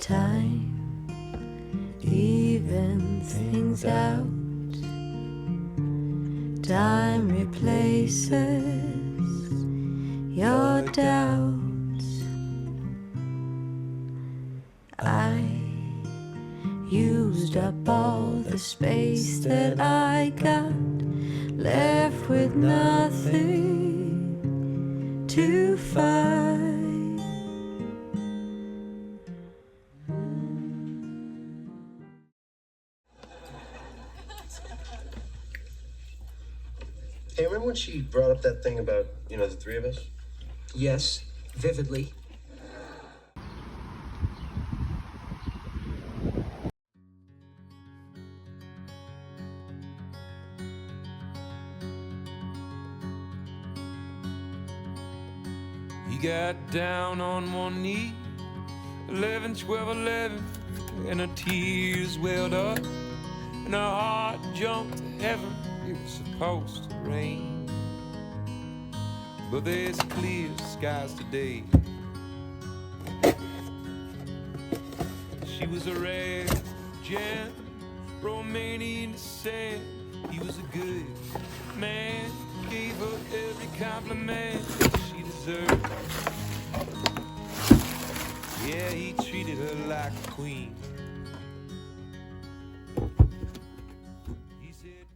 Time evens things out. Time replaces your doubts. I used up all the space that I got, left with nothing to fight. Hey, remember when she brought up that thing about, the three of us? Yes, vividly. He got down on one knee, 11, 12, 11, and her tears welled up, and her heart jumped to heaven. It was supposed to rain, but there's clear skies today. She was a rare gem, Romanian descent. He was a good man, gave her every compliment she deserved. Yeah, he treated her like a queen. He said,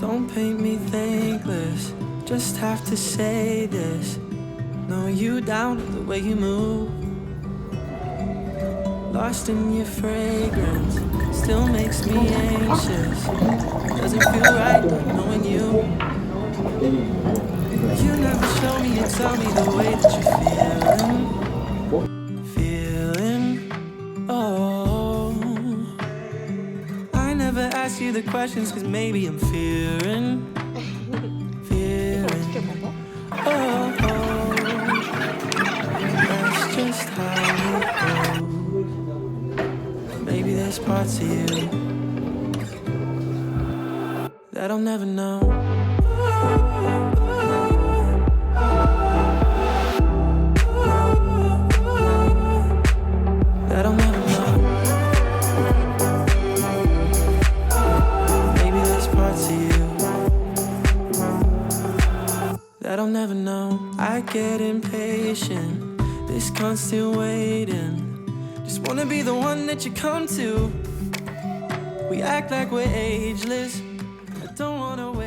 Don't paint me thankless, just have to say this. Know you down with the way you move. Lost in your fragrance, still makes me anxious. Doesn't feel right not knowing you. You never show me and tell me the way that you're feeling. Oh, I never ask you the questions cause maybe I'm fearing. Oh, that's just how it goes. Maybe there's parts of you that I'll never know. That I'll never know. Maybe there's parts of you that I'll never know. I get impatient, this constant waiting. Just wanna be the one that you come to. We act like we're ageless. I don't wanna wait.